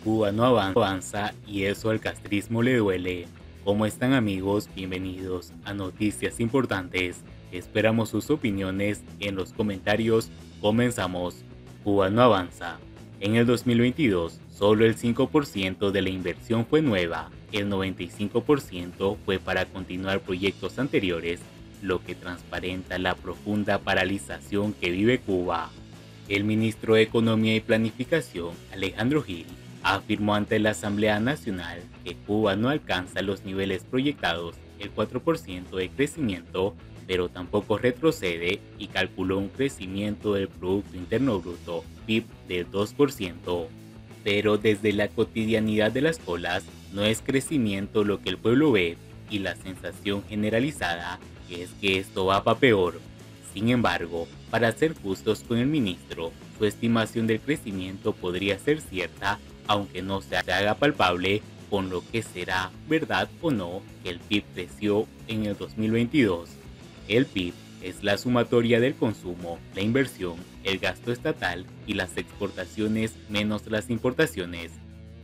Cuba no avanza y eso al castrismo le duele. ¿Cómo están amigos? Bienvenidos a Noticias Importantes. Esperamos sus opiniones en los comentarios. Comenzamos. Cuba no avanza. En el 2022, solo el 5% de la inversión fue nueva. El 95% fue para continuar proyectos anteriores, lo que transparenta la profunda paralización que vive Cuba. El ministro de Economía y Planificación, Alejandro Gil, afirmó ante la Asamblea Nacional que Cuba no alcanza los niveles proyectados, el 4% de crecimiento, pero tampoco retrocede y calculó un crecimiento del Producto Interno Bruto, PIB, del 2%. Pero desde la cotidianidad de las colas, no es crecimiento lo que el pueblo ve y la sensación generalizada es que esto va para peor. Sin embargo, para ser justos con el ministro, su estimación del crecimiento podría ser cierta, aunque no se haga palpable, con lo que será verdad o no que el PIB creció en el 2022. El PIB es la sumatoria del consumo, la inversión, el gasto estatal y las exportaciones menos las importaciones.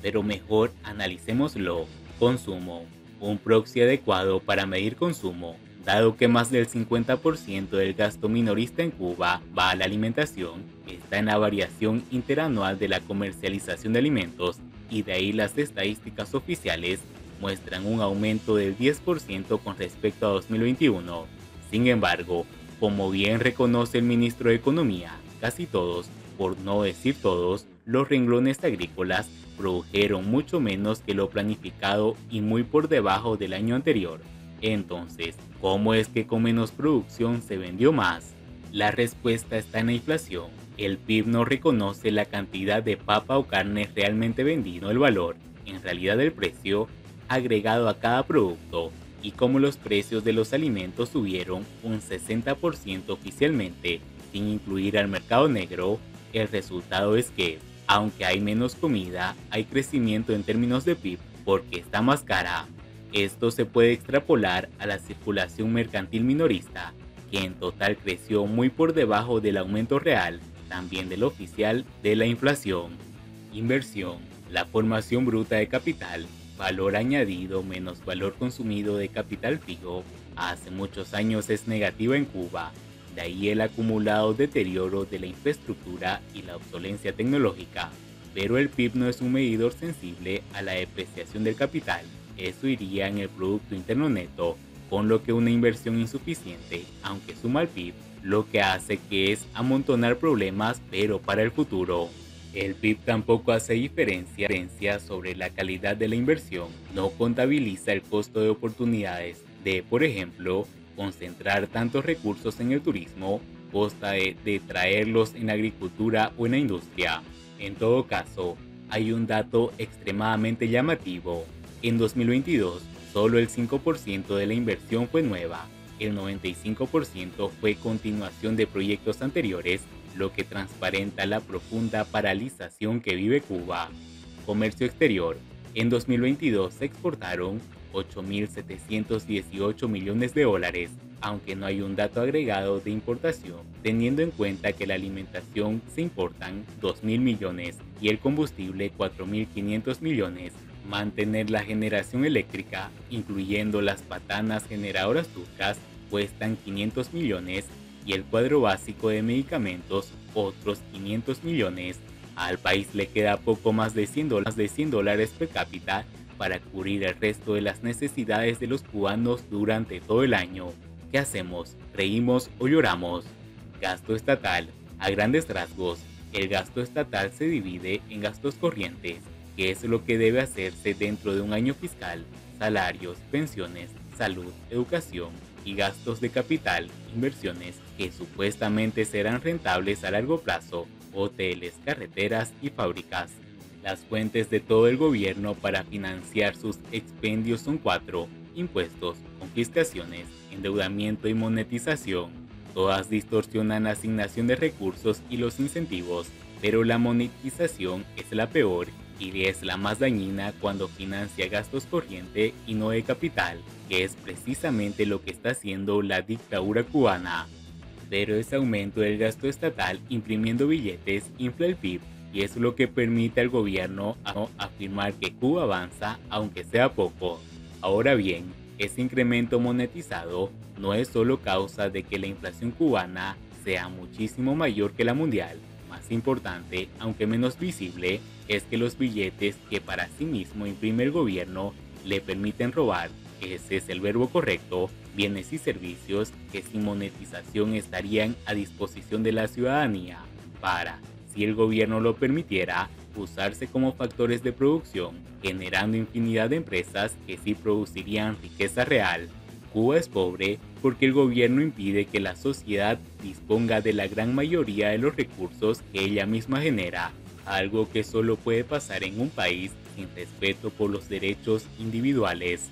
Pero mejor analicémoslo. Consumo. Un proxy adecuado para medir consumo, dado que más del 50% del gasto minorista en Cuba va a la alimentación, está en la variación interanual de la comercialización de alimentos, y de ahí las estadísticas oficiales muestran un aumento del 10% con respecto a 2021. Sin embargo, como bien reconoce el ministro de Economía, casi todos, por no decir todos, los renglones agrícolas produjeron mucho menos que lo planificado y muy por debajo del año anterior. Entonces, ¿cómo es que con menos producción se vendió más? La respuesta está en la inflación. El PIB no reconoce la cantidad de papa o carne realmente vendida, no el valor, en realidad el precio, agregado a cada producto. Y como los precios de los alimentos subieron un 60% oficialmente, sin incluir al mercado negro, el resultado es que, aunque hay menos comida, hay crecimiento en términos de PIB porque está más cara. Esto se puede extrapolar a la circulación mercantil minorista, que en total creció muy por debajo del aumento real, también del oficial, de la inflación. Inversión. La formación bruta de capital, valor añadido menos valor consumido de capital fijo, hace muchos años es negativa en Cuba. De ahí el acumulado deterioro de la infraestructura y la obsolencia tecnológica. Pero el PIB no es un medidor sensible a la depreciación del capital. Eso iría en el Producto Interno Neto, con lo que una inversión insuficiente, aunque suma al PIB, lo que hace que es amontonar problemas, pero para el futuro. El PIB tampoco hace diferencia sobre la calidad de la inversión, no contabiliza el costo de oportunidades de, por ejemplo, concentrar tantos recursos en el turismo, costa de traerlos en la agricultura o en la industria. En todo caso, hay un dato extremadamente llamativo. En 2022, solo el 5% de la inversión fue nueva, el 95% fue continuación de proyectos anteriores, lo que transparenta la profunda paralización que vive Cuba. Comercio exterior. En 2022 se exportaron 8.718 millones de dólares, aunque no hay un dato agregado de importación, teniendo en cuenta que la alimentación se importan 2.000 millones y el combustible 4.500 millones. Mantener la generación eléctrica, incluyendo las patanas generadoras turcas, cuestan 500 millones y el cuadro básico de medicamentos otros 500 millones. Al país le queda poco más de $100 per cápita para cubrir el resto de las necesidades de los cubanos durante todo el año. ¿Qué hacemos? ¿Reímos o lloramos? Gasto estatal. A grandes rasgos, el gasto estatal se divide en gastos corrientes, que es lo que debe hacerse dentro de un año fiscal, salarios, pensiones, salud, educación, y gastos de capital, inversiones que supuestamente serán rentables a largo plazo, hoteles, carreteras y fábricas. Las fuentes de todo el gobierno para financiar sus expendios son cuatro: impuestos, confiscaciones, endeudamiento y monetización. Todas distorsionan la asignación de recursos y los incentivos, pero la monetización es la peor y es la más dañina cuando financia gastos corriente y no de capital, que es precisamente lo que está haciendo la dictadura cubana. Pero ese aumento del gasto estatal imprimiendo billetes infla el PIB. y es lo que permite al gobierno afirmar que Cuba avanza aunque sea poco. Ahora bien, ese incremento monetizado no es solo causa de que la inflación cubana sea muchísimo mayor que la mundial. Más importante, aunque menos visible, es que los billetes que para sí mismo imprime el gobierno le permiten robar, ese es el verbo correcto, bienes y servicios que sin monetización estarían a disposición de la ciudadanía para, si el gobierno lo permitiera, usarse como factores de producción, generando infinidad de empresas que sí producirían riqueza real. Cuba es pobre porque el gobierno impide que la sociedad disponga de la gran mayoría de los recursos que ella misma genera, algo que solo puede pasar en un país sin respeto por los derechos individuales.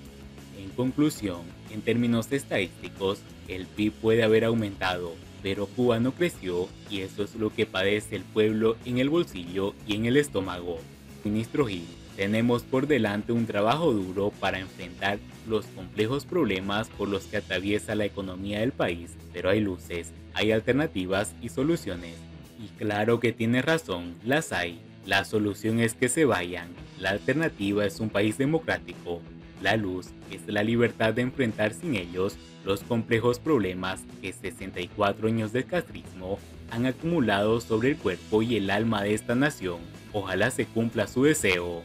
En conclusión, en términos estadísticos, el PIB puede haber aumentado, pero Cuba no creció y eso es lo que padece el pueblo en el bolsillo y en el estómago. Ministro Gil, tenemos por delante un trabajo duro para enfrentar los complejos problemas por los que atraviesa la economía del país, pero hay luces, hay alternativas y soluciones. Y claro que tiene razón, las hay. La solución es que se vayan, la alternativa es un país democrático. La luz es la libertad de enfrentar sin ellos los complejos problemas que 64 años de castrismo han acumulado sobre el cuerpo y el alma de esta nación. Ojalá se cumpla su deseo.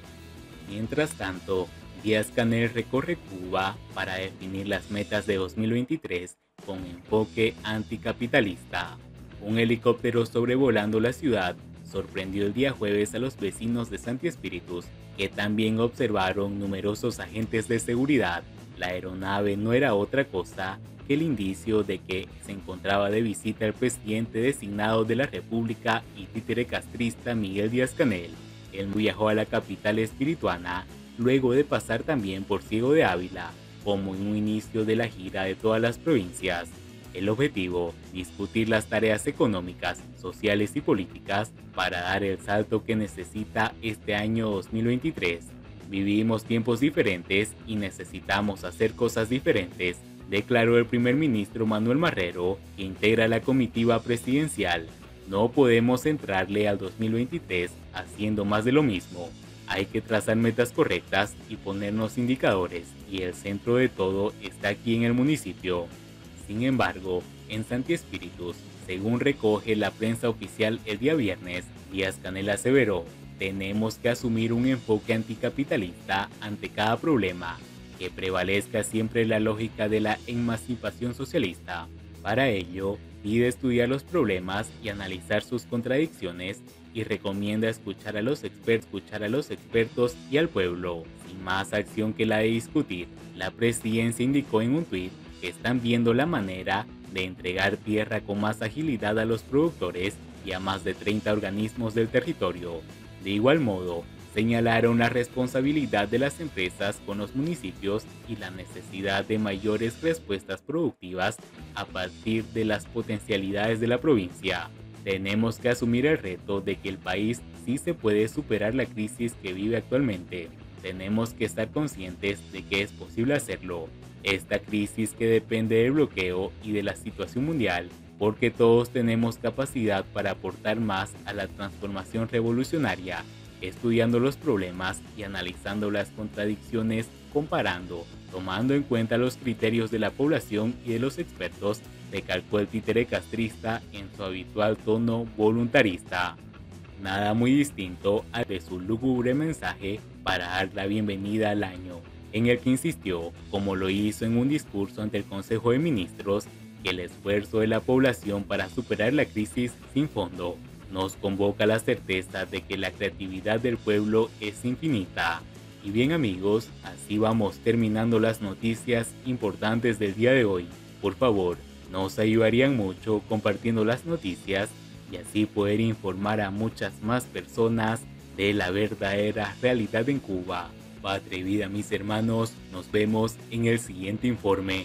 Mientras tanto, Díaz-Canel recorre Cuba para definir las metas de 2023 con enfoque anticapitalista. Un helicóptero sobrevolando la ciudad sorprendió el día jueves a los vecinos de Santi Espíritus, que también observaron numerosos agentes de seguridad. La aeronave no era otra cosa que el indicio de que se encontraba de visita el presidente designado de la República y títere castrista Miguel Díaz-Canel. Él viajó a la capital espirituana luego de pasar también por Ciego de Ávila, como en un inicio de la gira de todas las provincias. El objetivo, discutir las tareas económicas, sociales y políticas para dar el salto que necesita este año 2023. Vivimos tiempos diferentes y necesitamos hacer cosas diferentes, declaró el primer ministro Manuel Marrero, que integra la comitiva presidencial. No podemos entrarle al 2023 haciendo más de lo mismo. Hay que trazar metas correctas y ponernos indicadores, y el centro de todo está aquí en el municipio. Sin embargo, en Santi Espíritus, según recoge la prensa oficial el día viernes, Díaz-Canel aseveró: tenemos que asumir un enfoque anticapitalista ante cada problema, que prevalezca siempre la lógica de la emancipación socialista. Para ello, pide estudiar los problemas y analizar sus contradicciones y recomienda escuchar a los expertos y al pueblo. Sin más acción que la de discutir, la presidencia indicó en un tuit que están viendo la manera de entregar tierra con más agilidad a los productores y a más de 30 organismos del territorio. De igual modo, señalaron la responsabilidad de las empresas con los municipios y la necesidad de mayores respuestas productivas a partir de las potencialidades de la provincia. Tenemos que asumir el reto de que el país sí se puede superar la crisis que vive actualmente. Tenemos que estar conscientes de que es posible hacerlo. Esta crisis que depende del bloqueo y de la situación mundial, porque todos tenemos capacidad para aportar más a la transformación revolucionaria, estudiando los problemas y analizando las contradicciones, comparando, tomando en cuenta los criterios de la población y de los expertos, recalcó el títere castrista en su habitual tono voluntarista. Nada muy distinto al de su lúgubre mensaje para dar la bienvenida al año, en el que insistió, como lo hizo en un discurso ante el Consejo de Ministros, que el esfuerzo de la población para superar la crisis sin fondo nos convoca a la certeza de que la creatividad del pueblo es infinita. Y bien amigos, así vamos terminando las noticias importantes del día de hoy. Por favor, nos ayudarían mucho compartiendo las noticias y así poder informar a muchas más personas de la verdadera realidad en Cuba. Patria y vida mis hermanos, nos vemos en el siguiente informe.